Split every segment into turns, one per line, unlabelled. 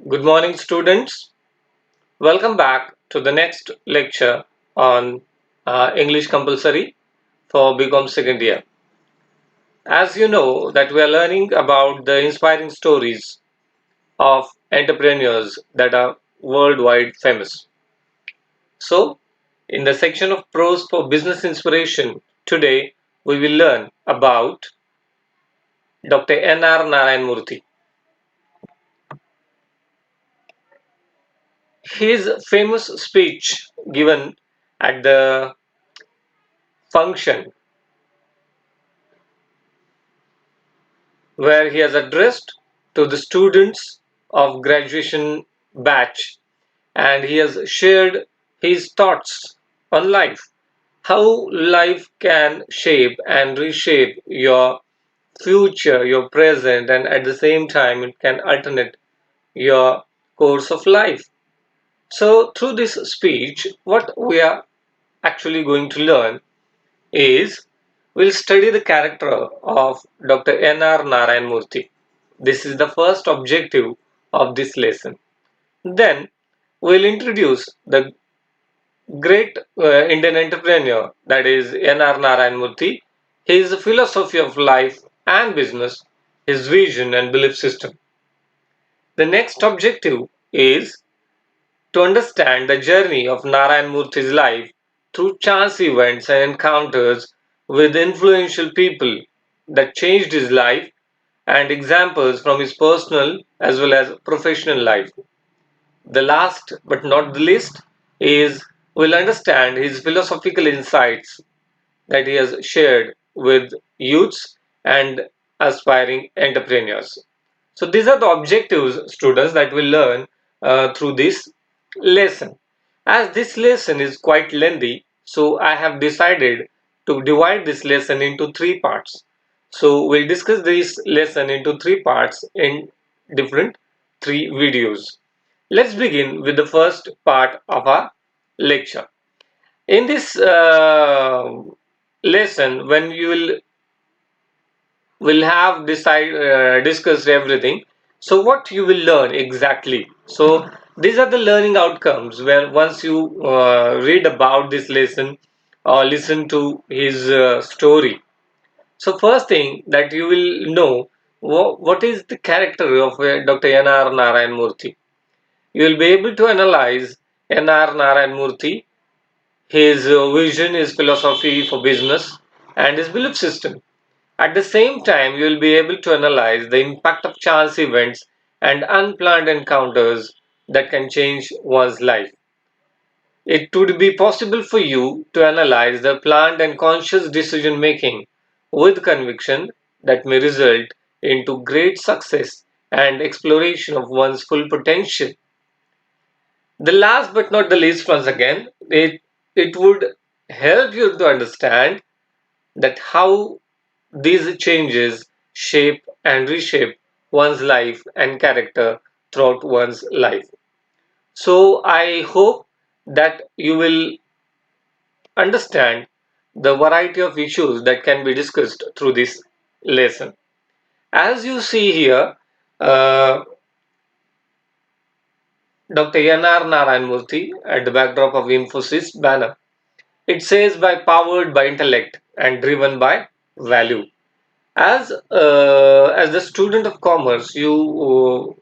Good morning, students. Welcome back to the next lecture on English compulsory for BCom second year. As you know, that we are learning about the inspiring stories of entrepreneurs that are worldwide famous. So, in the section of prose for business inspiration, today we will learn about Dr. N.R. Narayan Murthy. His famous speech given at the function where he has addressed to the students of graduation batch, and he has shared his thoughts on life, how life can shape and reshape your future, your present, and at the same time it can alternate your course of life. So through this speech, what we are actually going to learn is we'll study the character of Dr. N.R. Narayan Murthy. This is the first objective of this lesson. Then we'll introduce the great Indian entrepreneur, that is N.R. Narayan Murthy, his philosophy of life and business, his vision and belief system. The next objective is to understand the journey of Narayan Murthy's life through chance events and encounters with influential people that changed his life and examples from his personal as well as professional life. The last but not the least is we'll understand his philosophical insights that he has shared with youths and aspiring entrepreneurs. So these are the objectives, students, that we learn through this lesson. As this lesson is quite lengthy, so I have decided to divide this lesson into three parts. So we'll discuss this lesson into three parts in different three videos. Let's begin with the first part of our lecture. In this lesson, when you will have discussed everything, so what you will learn exactly. So these are the learning outcomes where once you read about this lesson or listen to his story. So first thing that you will know what is the character of Dr. N.R. Narayan Murthy. You will be able to analyze N.R. Narayan Murthy, his vision, his philosophy for business, and his belief system. At the same time, you will be able to analyze the impact of chance events and unplanned encounters that can change one's life. It would be possible for you to analyze the planned and conscious decision making with conviction that may result into great success and exploration of one's full potential. The last but not the least, once again, it would help you to understand that how these changes shape and reshape one's life and character throughout one's life. So I hope that you will understand the variety of issues that can be discussed through this lesson. As you see here, uh, Dr. N.R. Narayan Murthy at the backdrop of Infosys banner. It says by powered by intellect and driven by value. As the student of commerce, you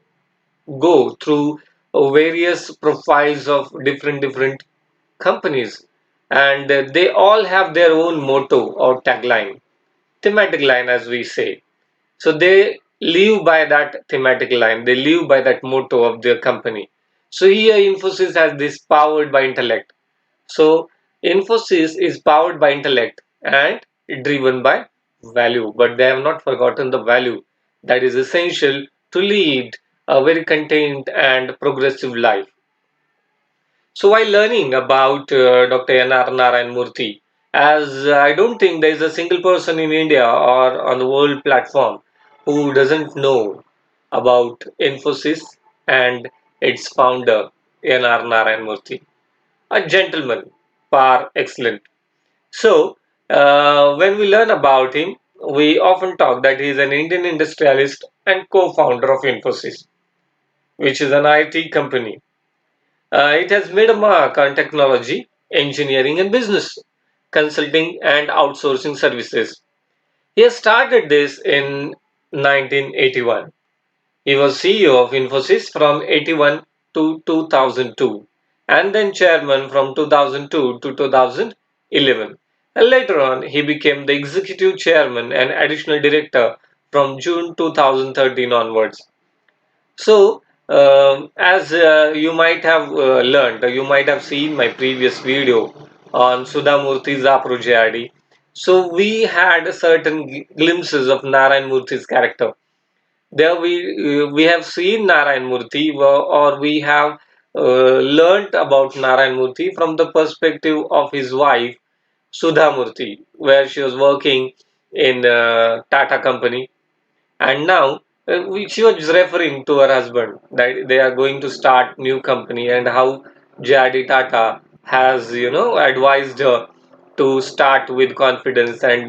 go through various profiles of different companies, and they all have their own motto or tagline, thematic line, as we say. So they live by that thematic line, they live by that motto of their company. So here Infosys has this powered by intellect. So Infosys is powered by intellect and driven by value, but they have not forgotten the value that is essential to lead a very contained and progressive life. So while learning about Dr. N.R. Narayan Murthy, as I don't think there is a single person in India or on the world platform who doesn't know about Infosys and its founder N.R. Narayan Murthy, a gentleman par excellent. So, when we learn about him, we often talk that he is an Indian industrialist and co-founder of Infosys. which is an IT company. It has made a mark on technology, engineering, and business, consulting, and outsourcing services. He has started this in 1981. He was CEO of Infosys from 81 to 2002 and then chairman from 2002 to 2011. And later on, he became the executive chairman and additional director from June 2013 onwards. So, as you might have learned, you might have seen my previous video on Sudha Murthy's Aprojayadi. So, we had certain glimpses of Narayan Murthy's character. There we have seen Narayan Murthy, or we have learnt about Narayan Murthy from the perspective of his wife Sudha Murthy, where she was working in Tata company, and now she was referring to her husband that they are going to start new company, and how J.R.D. Tata has advised her to start with confidence and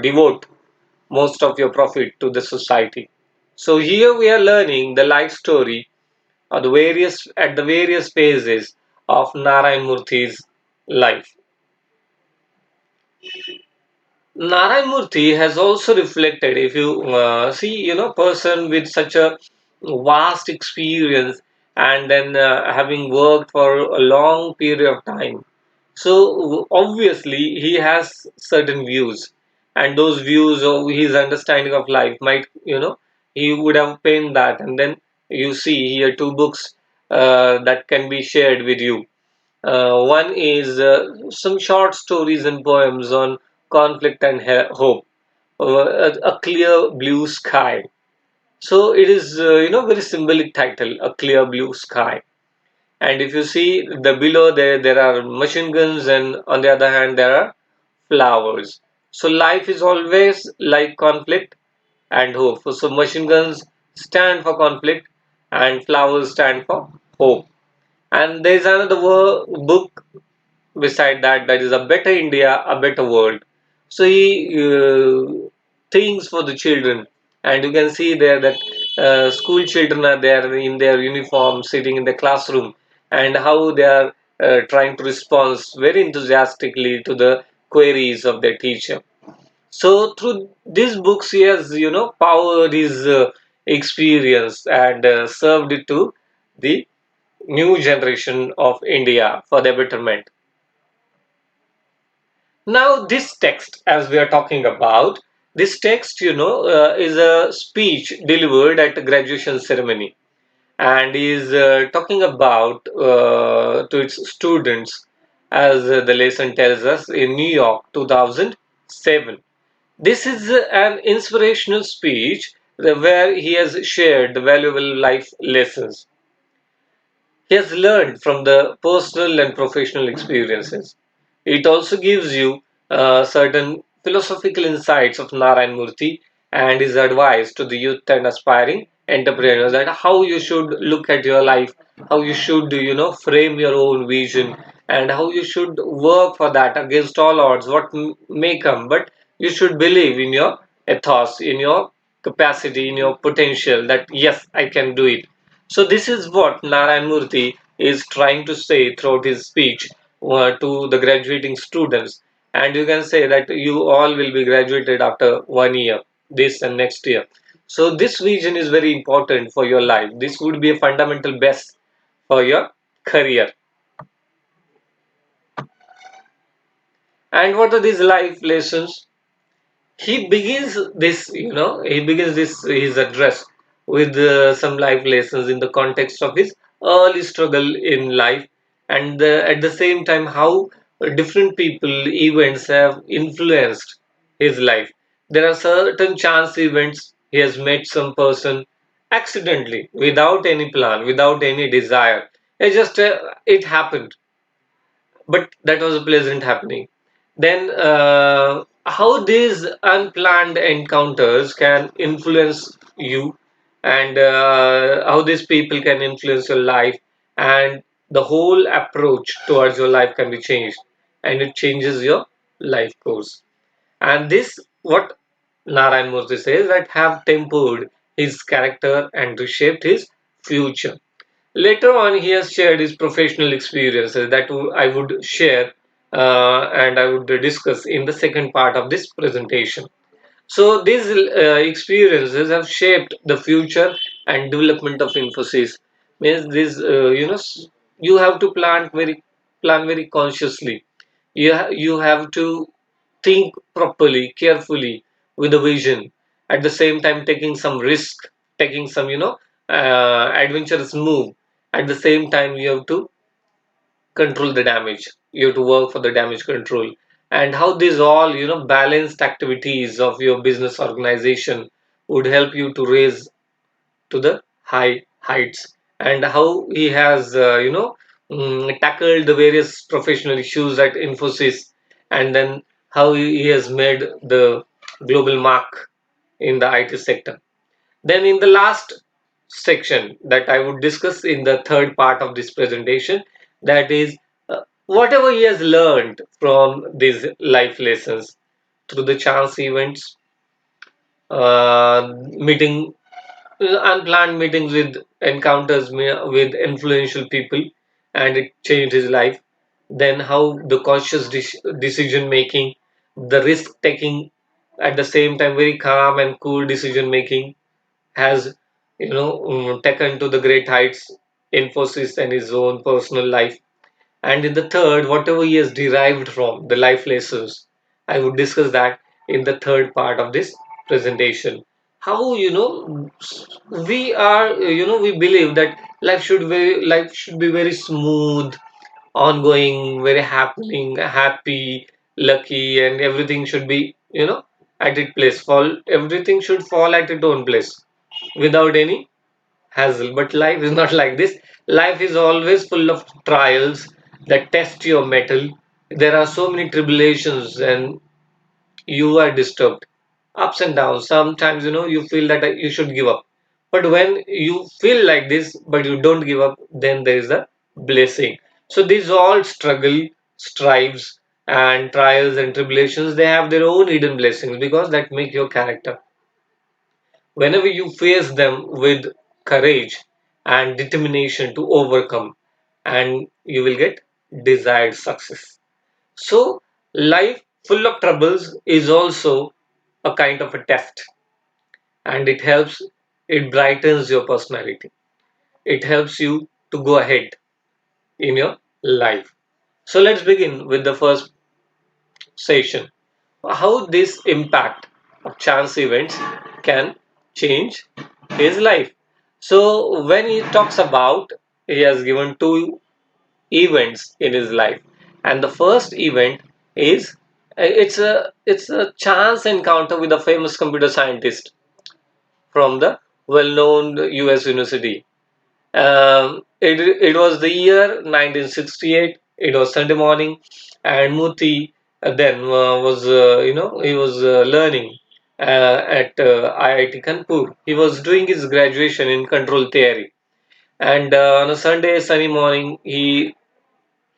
devote most of your profit to the society. So here we are learning the life story of the various phases of Narayan Murthy's life. Narayan Murthy has also reflected, if you see, person with such a vast experience, and then having worked for a long period of time. So obviously he has certain views, and those views or his understanding of life might, he would have penned that, and then you see here two books that can be shared with you. One is some short stories and poems on conflict and hope, a clear blue sky. So it is, very symbolic title, a clear blue sky. And if you see the below there are machine guns, and on the other hand, there are flowers. So life is always like conflict and hope. So machine guns stand for conflict, and flowers stand for hope. And there is another book beside that, that is a better India, a better world. So he thinks for the children, and you can see there that school children are there in their uniform, sitting in the classroom, and how they are trying to respond very enthusiastically to the queries of their teacher. So through these books, he has powered his experience and served it to the new generation of India for their betterment. Now, this text, as we are talking about, this text, is a speech delivered at a graduation ceremony, and is talking about to its students, as the lesson tells us, in New York, 2007. This is an inspirational speech where he has shared the valuable life lessons he has learned from the personal and professional experiences. It also gives you certain philosophical insights of Narayan Murthy and his advice to the youth and aspiring entrepreneurs, that how you should look at your life, how you should, frame your own vision, and how you should work for that against all odds, what may come. But you should believe in your ethos, in your capacity, in your potential, that yes, I can do it. So this is what Narayan Murthy is trying to say throughout his speech to the graduating students. And you can say that you all will be graduated after 1 year, this and next year. So this vision is very important for your life. This would be a fundamental best for your career. And what are these life lessons? He begins this his address with some life lessons in the context of his early struggle in life, and at the same time how different people events have influenced his life. There are certain chance events. He has met some person accidentally, without any plan, without any desire. It happened, but that was a pleasant happening. Then, how these unplanned encounters can influence you, and how these people can influence your life, and the whole approach towards your life can be changed, and it changes your life course. And this, what Narayan Murthy says, that have tempered his character and reshaped his future. Later on, he has shared his professional experiences that I would share and I would discuss in the second part of this presentation. So these experiences have shaped the future and development of Infosys. Means this, you have to plan very consciously. You have to think properly, carefully, with a vision. At the same time, taking some risk, taking some adventurous move. At the same time, you have to control the damage. You have to work for the damage control. And how these all balanced activities of your business organization would help you to raise to the high heights, and how he has tackled the various professional issues at Infosys, and then how he has made the global mark in the IT sector. Then in the last section that I would discuss in the third part of this presentation, that is whatever he has learned from these life lessons through the chance events, meeting unplanned meetings with encounters with influential people, and it changed his life. Then how the conscious decision making, the risk taking, at the same time very calm and cool decision making, has taken to the great heights, Infosys and his own personal life. And in the third, whatever he has derived from the life lessons, I would discuss that in the third part of this presentation. How we are we believe that life should be very smooth, ongoing, very happening, happy, lucky, and everything should be at its place. Fall Everything should fall at its own place without any hassle. But life is not like this. Life is always full of trials that test your mettle. There are so many tribulations, and you are disturbed. Ups and downs. Sometimes, you feel that you should give up. But when you feel like this, but you don't give up, then there is a blessing. So these all struggle, strives, and trials and tribulations, they have their own hidden blessings because that make your character. Whenever you face them with courage and determination to overcome, and you will get desired success. So life full of troubles is also a kind of a test, and it brightens your personality. It helps you to go ahead in your life. So let's begin with the first session, how this impact of chance events can change his life. So when he talks about, he has given two events in his life, and the first event is it's a chance encounter with a famous computer scientist from the well-known US university. It was the year 1968. It was Sunday morning, and Murthy then was he was learning at IIT Kanpur. He was doing his graduation in control theory, and on a Sunday sunny morning, he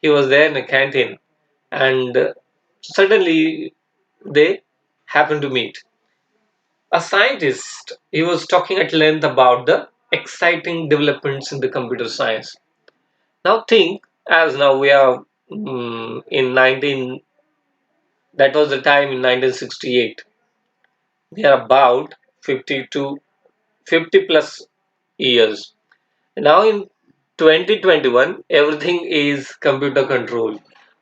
was there in a canteen, and suddenly they happened to meet a scientist. He was talking at length about the exciting developments in the computer science. Now think, as now we are in 19, that was the time in 1968. We are about 50 to 50 plus years. Now in 2021, everything is computer controlled.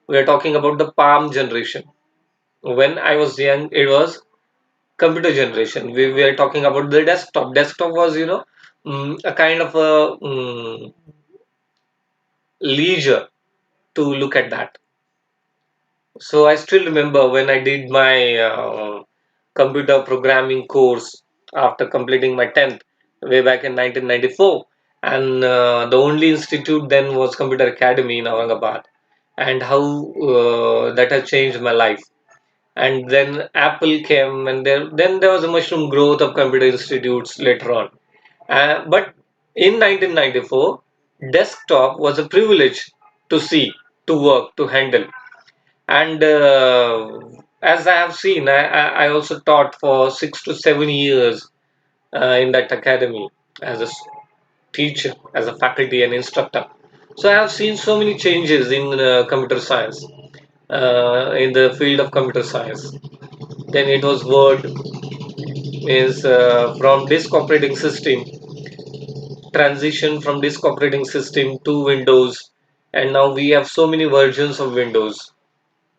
We are talking about the Palm generation. When I was young, it was computer generation. We were talking about the desktop. Desktop was, a kind of a leisure to look at that. So I still remember when I did my computer programming course after completing my 10th way back in 1994. And the only institute then was Computer Academy in Aurangabad. And how that has changed my life. And then Apple came, and then there was a mushroom growth of computer institutes later on. But in 1994, desktop was a privilege to see, to work, to handle. And as I have seen, I also taught for 6 to 7 years in that academy as a teacher, as a faculty and instructor. So I have seen so many changes in computer science, in the field of computer science. Then it was Word, is from disk operating system, transition from disk operating system to Windows, and now we have so many versions of Windows,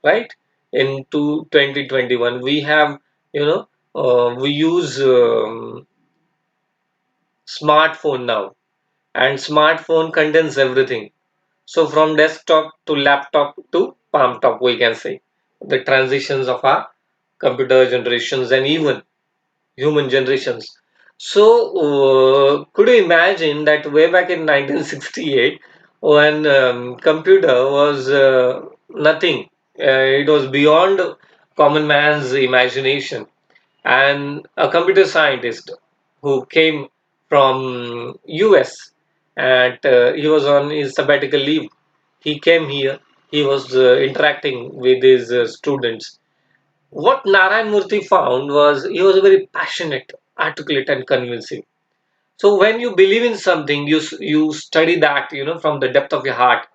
right? Into 2021, we have, you know, we use smartphone now, and smartphone contains everything. So from desktop to laptop to palm top, we can say the transitions of our computer generations and even human generations. So, could you imagine that way back in 1968, when computer was nothing, it was beyond common man's imagination, and a computer scientist who came from US, and he was on his sabbatical leave. He came here. He was interacting with his students. What Narayan Murthy found was he was very passionate, articulate, and convincing. So when you believe in something, you study that, from the depth of your heart.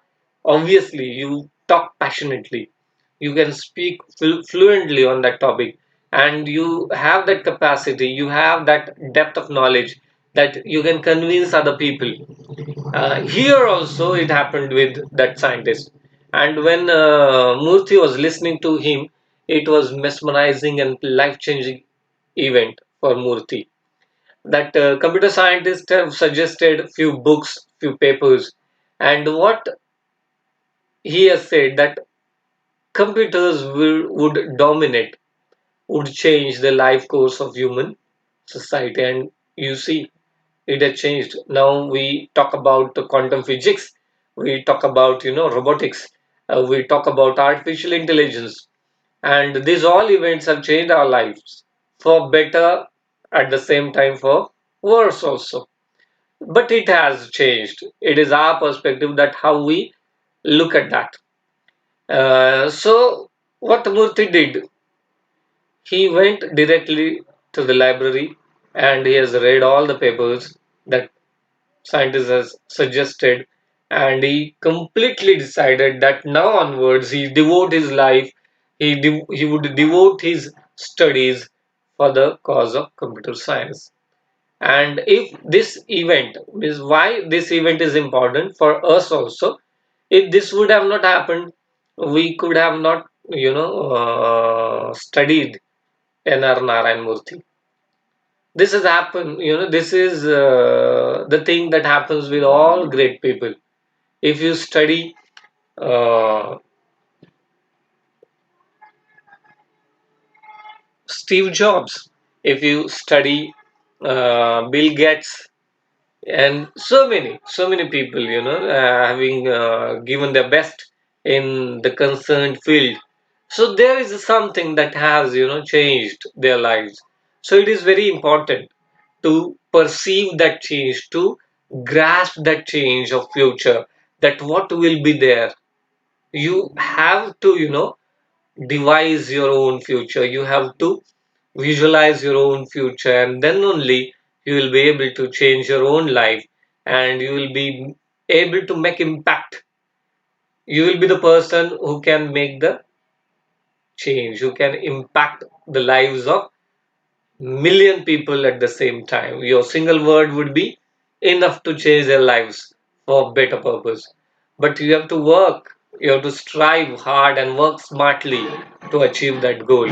Obviously, you talk passionately. You can speak fluently on that topic, and you have that capacity. You have that depth of knowledge that you can convince other people. Here also it happened with that scientist. And when Murthy was listening to him, it was mesmerizing and life-changing event for Murthy. That computer scientists have suggested few books, few papers, and what he has said that computers would dominate, would change the life course of human society. And you see, it has changed. Now we talk about the quantum physics, we talk about robotics, we talk about artificial intelligence, and these all events have changed our lives for better, at the same time for worse also. But it has changed. It is our perspective that how we look at that. So what Murthy did, he went directly to the library and he has read all the papers that scientists has suggested, and he completely decided that now onwards he devote his life, he would devote his studies for the cause of computer science. And if this event is why this event is important for us also, if this would have not happened, we could have not studied N.R. Narayan Murthy. This has happened, this is the thing that happens with all great people. If you study uh, Steve Jobs, if you study Bill Gates, and so many people, having given their best in the concerned field. So there is something that has, changed their lives. So it is very important to perceive that change, to grasp that change of future, that what will be there. You have to, devise your own future. You have to visualize your own future, and then only you will be able to change your own life, and you will be able to make impact. You will be the person who can make the change, who can impact the lives of million people at the same time. Your single word would be enough to change their lives for better purpose. But you have to work, you have to strive hard and work smartly to achieve that goal.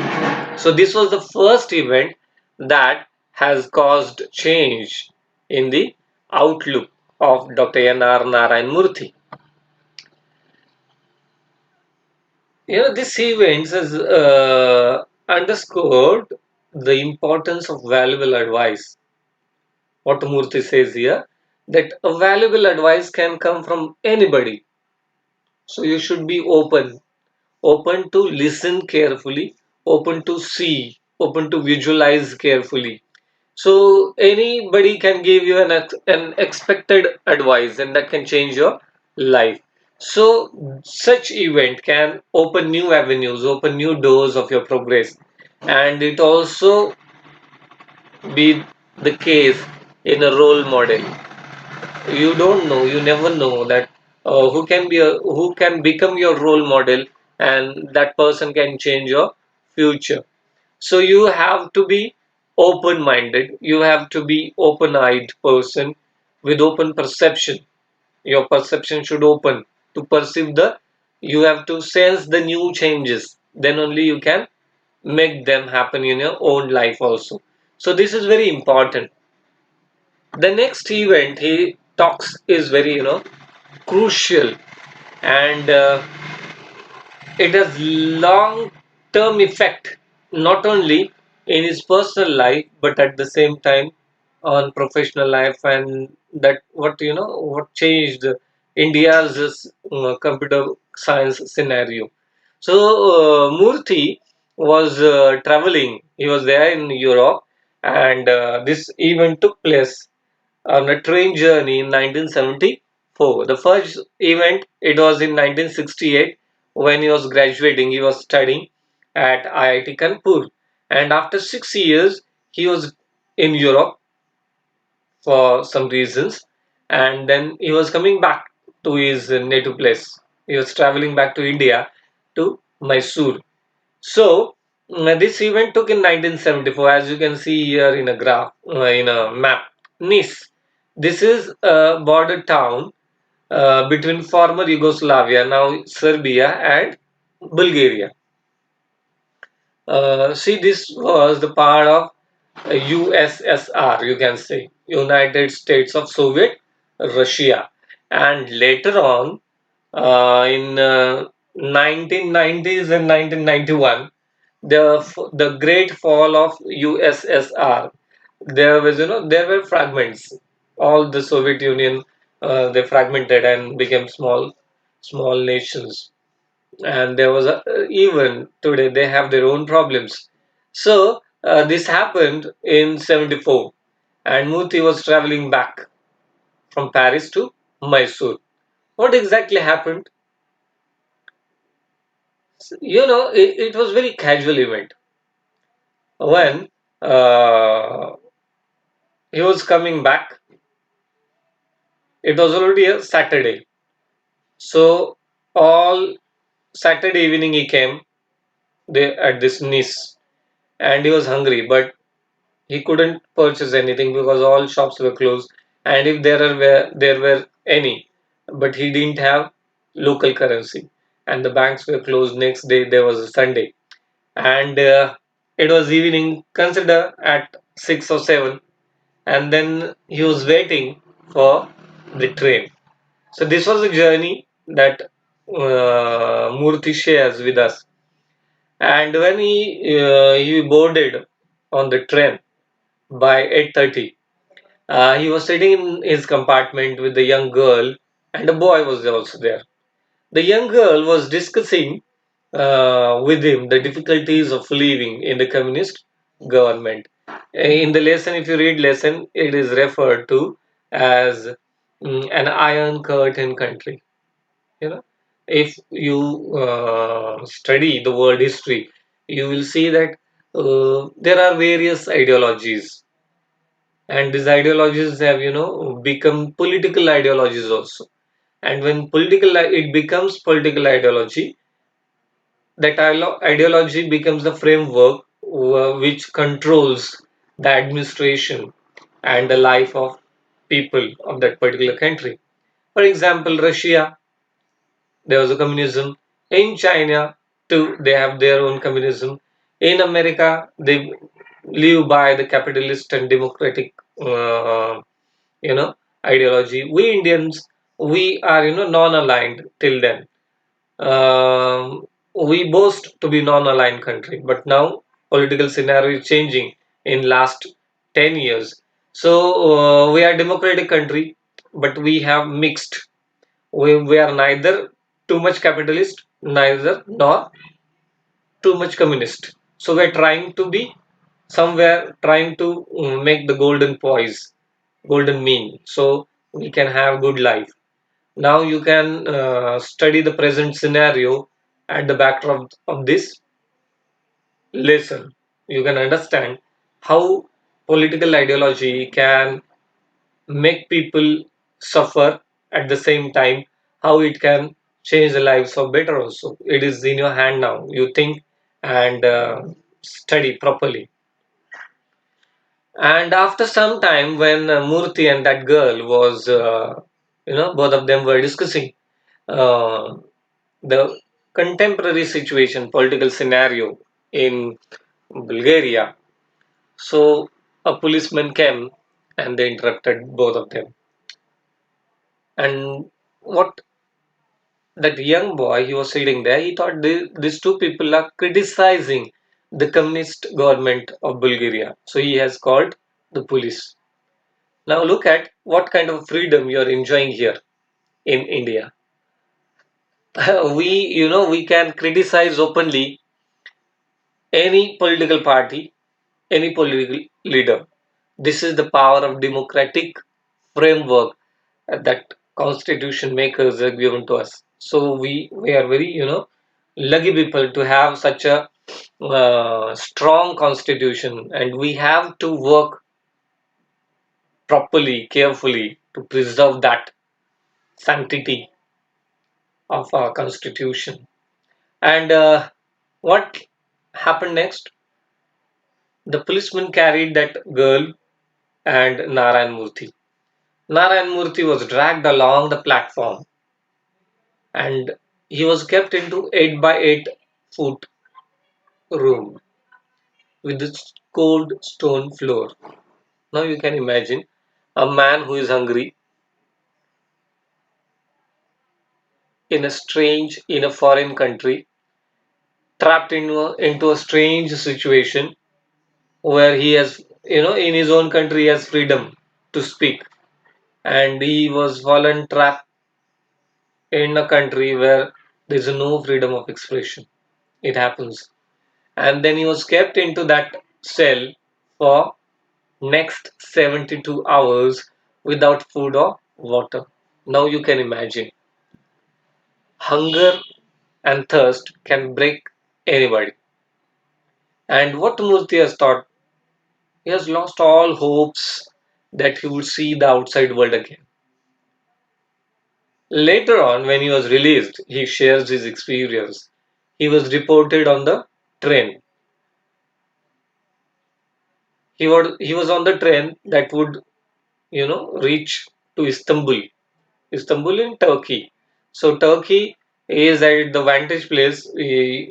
So this was the first event that has caused change in the outlook of Dr. N.R. Narayan Murthy. This event has underscored the importance of valuable advice. What Murthy says here, that a valuable advice can come from anybody. So you should be open to listen carefully, open to see, open to visualize carefully. So anybody can give you an expected advice, and that can change your life. So such event can open new avenues, open new doors of your progress, and it also be the case in a role model. You don't know, you never know that who can become your role model, and that person can change your future. So you have to be open-minded. You have to be open-eyed person with open perception. Your perception should open to perceive the. You have to sense the new changes. Then only you can make them happen in your own life also. So this is very important. The next event he talks is very crucial, and it has long term effect not only in his personal life but at the same time on professional life, and that what what changed India's computer science scenario. So Murthy was traveling. He was there in Europe, and this event took place on a train journey in 1974. The first event, it was in 1968 when he was graduating. He was studying at IIT Kanpur, and after 6 years, he was in Europe for some reasons, and then he was coming back to his native place. He was traveling back to India to Mysore. So this event took in 1974, as you can see here in a graph, in a map. Nice. This is a border town between former Yugoslavia, now Serbia, and Bulgaria. See, this was the part of USSR, you can say, United States of Soviet Russia. And later on, in 1990s and 1991, the great fall of USSR. There was, there were fragments. All the Soviet Union, they fragmented and became small nations. And there was even today they have their own problems. So this happened in 74, and Murthy was traveling back from Paris to Mysore. What exactly happened? It was very casual event. When he was coming back, it was already a Saturday. So all Saturday evening he came at this Nice, and he was hungry, but he couldn't purchase anything because all shops were closed, and if there were any, but he didn't have local currency, and the banks were closed. Next day there was a Sunday, and it was evening. Consider at 6 or 7, and then he was waiting for the train. So this was a journey that Murthy shares with us. And when he boarded on the train by 8:30, he was sitting in his compartment with the young girl, and a boy was also there. The young girl was discussing with him the difficulties of living in the communist government. In the lesson, if you read lesson, it is referred to as an iron curtain country. You know, if you study the world history, you will see that there are various ideologies, and these ideologies have become political ideologies also. And when it becomes political ideology, that ideology becomes the framework which controls the administration and the life of people of that particular country. For example, Russia, there was a communism. In China too, they have their own communism. In America, they live by the capitalist and democratic you know ideology. We Indians, we are non-aligned till then. We boast to be non-aligned country, but now political scenario is changing in last 10 years. So we are democratic country, but we have mixed. We are neither too much capitalist, neither nor too much communist. So we're trying to be somewhere, trying to make the golden poise, golden mean, so we can have good life. Now you can study the present scenario at the backdrop of this lesson. You can understand how political ideology can make people suffer at the same time, how it can change the lives for better also. It is in your hand now. You think and study properly. And after some time, when Murthy and that girl was, both of them were discussing uh, the contemporary situation, political scenario in Bulgaria. So a policeman came and they interrupted both of them. And what that young boy, he was sitting there, he thought these two people are criticizing the communist government of Bulgaria. So he has called the police. Now look at what kind of freedom you are enjoying here in India. We can criticize openly any political party, any political leader. This is the power of democratic framework that constitution makers are given to us. So we are very lucky people to have such a strong constitution, and we have to work properly, carefully to preserve that sanctity of our constitution. And what happened next? The policeman carried that girl and Narayan Murthy. Narayan Murthy was dragged along the platform and he was kept into 8 by 8 foot room with this cold stone floor. Now you can imagine a man who is hungry in a foreign country, trapped into a strange situation where he has, in his own country, he has freedom to speak. And he was fallen trapped in a country where there's no freedom of expression. It happens. And then he was kept into that cell for next 72 hours without food or water. Now you can imagine. Hunger and thirst can break anybody. And what Murthy has thought, he has lost all hopes that he would see the outside world again. Later on, when he was released, he shares his experience. He was reported on the train. He was on the train that would, reach to Istanbul. Istanbul in Turkey. So Turkey is at the vantage place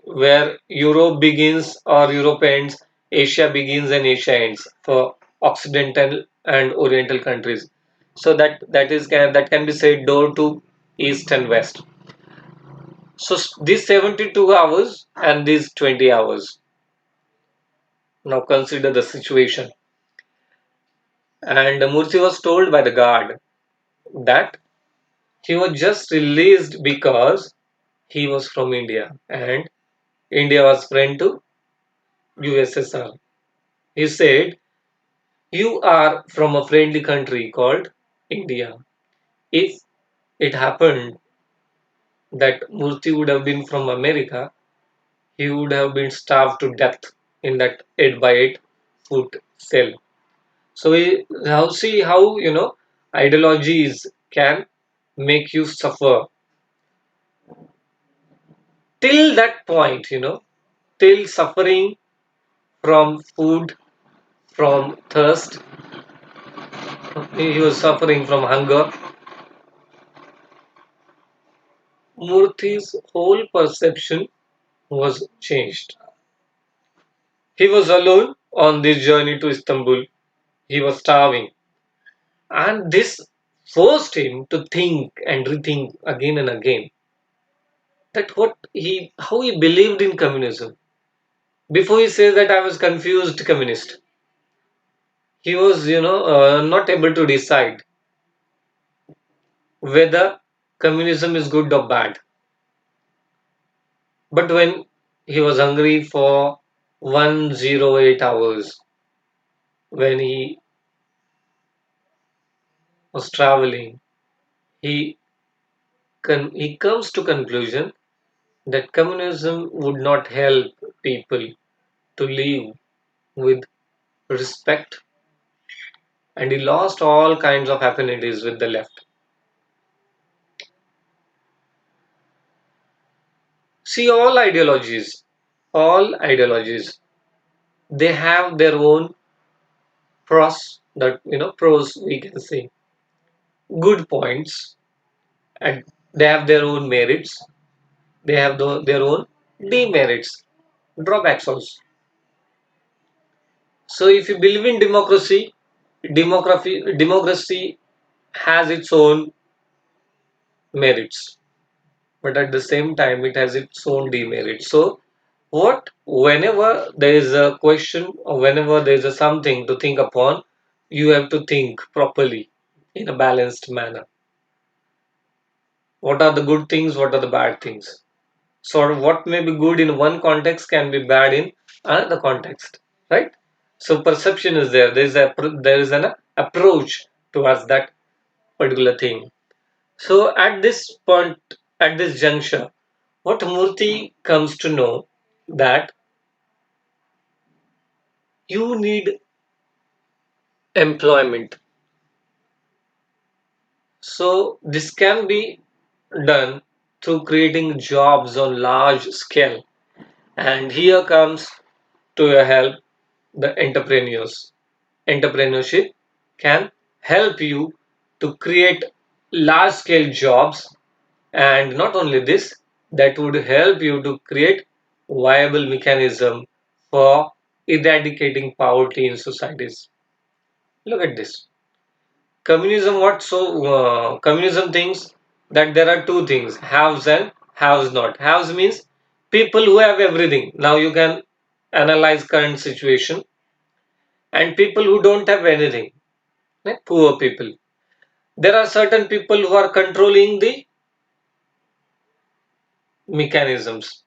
where Europe begins or Europe ends, Asia begins and Asia ends for Occidental and Oriental countries. So that can be said door to East and West. So these 72 hours and these 20 hours. Now consider the situation. And Murthy was told by the guard that he was just released because he was from India and India was friend to USSR. He said, "You are from a friendly country called India." If it happened that Murthy would have been from America, he would have been starved to death in that 8 by 8 foot cell. So now see how ideologies can make you suffer till that point, till suffering from food, from thirst. He was suffering from hunger. Murthy's whole perception was changed. He was alone on this journey to Istanbul. He was starving. And this forced him to think and rethink again and again that how he believed in communism. Before he says that I was confused communist, he was, not able to decide whether communism is good or bad. But when he was hungry for 108 hours, when he was traveling, he he comes to conclusion that communism would not help people to live with respect, and he lost all kinds of affinities with the left. See, all ideologies, they have their own pros, we can say, good points, and they have their own merits, they have their own demerits, drawbacks also. So if you believe in democracy has its own merits, but at the same time it has its own demerits. So whenever there is a question or whenever there is a something to think upon, you have to think properly in a balanced manner. What are the good things? What are the bad things? So what may be good in one context can be bad in another context, right? So perception is there. There is an approach towards that particular thing. So at this point, at this juncture, what Murthy comes to know that you need employment. So this can be done through creating jobs on large scale. And here comes to your help the entrepreneurs. Entrepreneurship can help you to create large scale jobs, and not only this, that would help you to create viable mechanism for eradicating poverty in societies. Look at this. Communism thinks that there are two things, haves and haves not. Haves means people who have everything. Now you can analyze current situation, and people who don't have anything, like poor people. There are certain people who are controlling the mechanisms,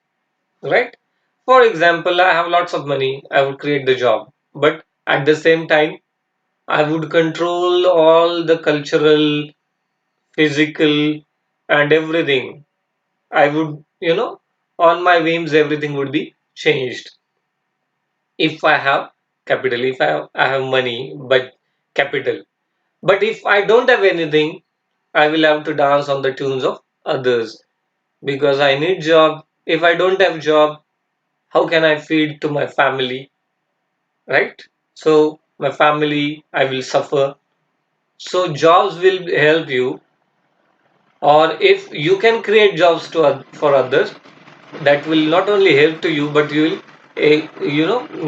right? For example, I have lots of money, I would create the job, but at the same time, I would control all the cultural, physical, and everything. I would, on my whims, everything would be changed if I have capital, if I have money, but capital. But if I don't have anything, I will have to dance on the tunes of others because I need job. If I don't have job, how can I feed to my family, right? So my family, I will suffer. So jobs will help you, or if you can create jobs for others, that will not only help to you, but you will,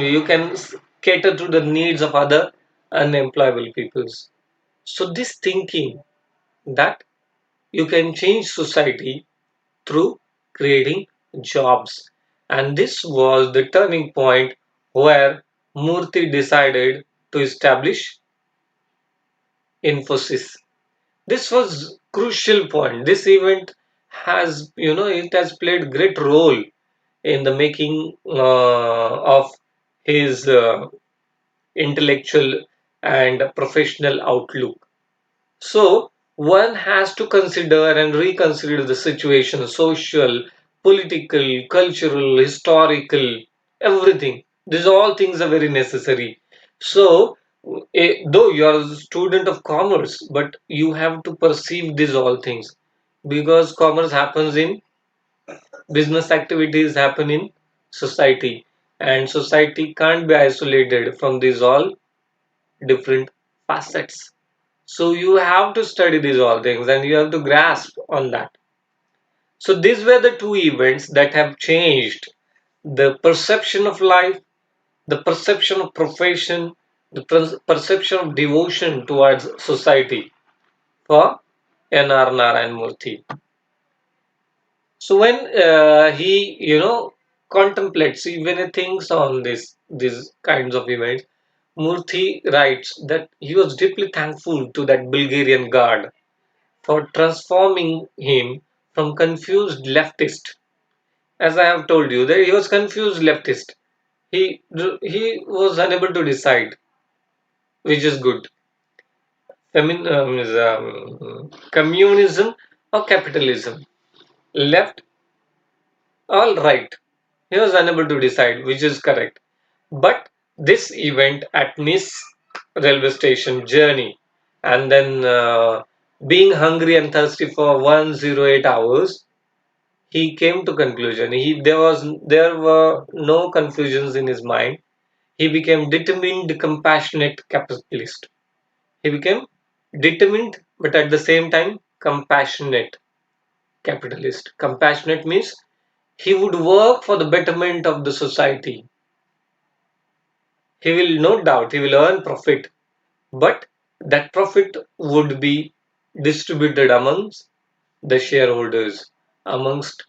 you can cater to the needs of other unemployable peoples. So this thinking that you can change society through creating jobs. And this was the turning point where Murthy decided to establish Infosys. This was crucial point. This event it has played great role in the making of his intellectual and professional outlook. So one has to consider and reconsider the situation, social, political, cultural, historical, everything. These all things are very necessary. So though you are a student of commerce, but you have to perceive these all things because commerce happens in business activities happen in society, and society can't be isolated from these all different facets. So you have to study these all things and you have to grasp on that. So these were the two events that have changed the perception of life, the perception of profession, the perception of devotion towards society for N.R. Narayan Murthy. So when he, contemplates, when he thinks on these kinds of events, Murthy writes that he was deeply thankful to that Bulgarian guard for transforming him from confused leftist. As I have told you, that he was confused leftist. He was unable to decide which is good, communism or capitalism, left or right. He was unable to decide which is correct. But this event at Nice railway station journey, and then being hungry and thirsty for 108 hours, he came to conclusion. There were no confusions in his mind. He became determined, compassionate capitalist. He became determined, but at the same time compassionate capitalist. Compassionate means he would work for the betterment of the society. He will, no doubt, he will earn profit, but that profit would be distributed amongst the shareholders, amongst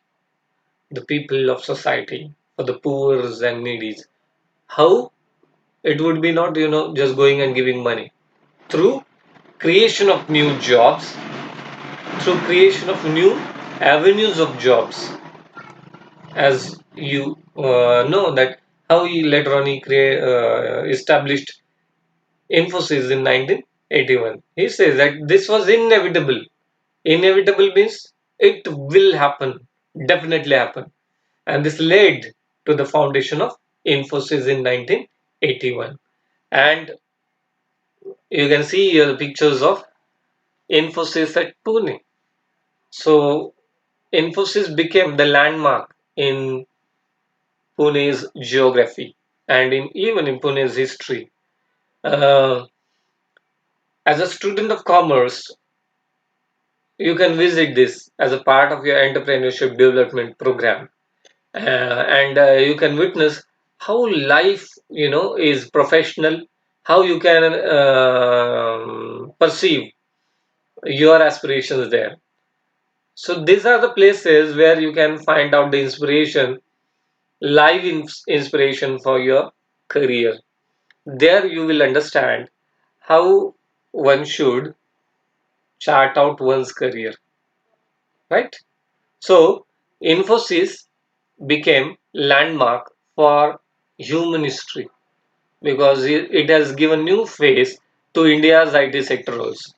the people of society, for the poor and needies. How? It would be not, just going and giving money. Through creation of new jobs, through creation of new avenues of jobs, as you know that how he later on established Infosys in 1981. He says that this was inevitable. Inevitable means it will happen, definitely happen. And this led to the foundation of Infosys in 1981. And you can see here the pictures of Infosys at Pune. So Infosys became the landmark in Pune's geography and even in Pune's history. Uh, as a student of commerce, you can visit this as a part of your entrepreneurship development program, and you can witness how life, is professional, how you can perceive your aspirations there. So these are the places where you can find out the inspiration, live inspiration for your career. There you will understand how one should chart out one's career, right? So Infosys became landmark for human history because it has given new face to India's IT sector also.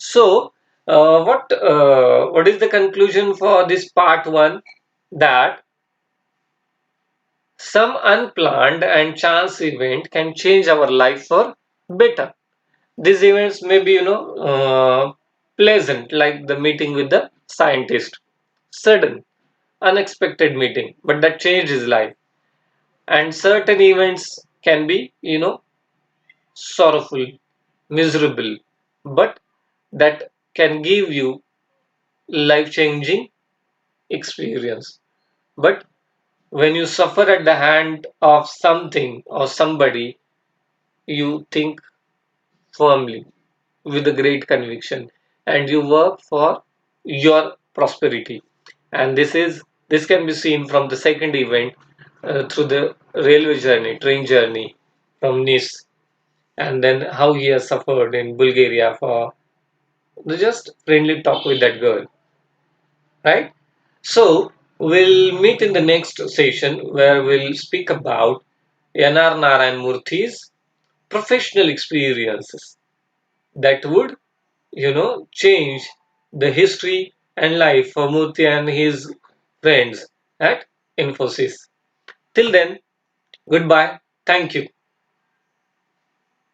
So, what is the conclusion for this part one? That some unplanned and chance event can change our life for better. These events may be, pleasant, like the meeting with the scientist, sudden, unexpected meeting, but that changed his life. And certain events can be, sorrowful, miserable, but that can give you life-changing experience. But when you suffer at the hand of something or somebody, you think firmly with a great conviction and you work for your prosperity. And this can be seen from the second event, through the railway journey, train journey from Nice, and then how he has suffered in Bulgaria for the just friendly talk with that girl, right? So we'll meet in the next session where we'll speak about N.R. Narayan Murthy's professional experiences that would, change the history and life for Murthy and his friends at Infosys. Till then, goodbye. Thank you.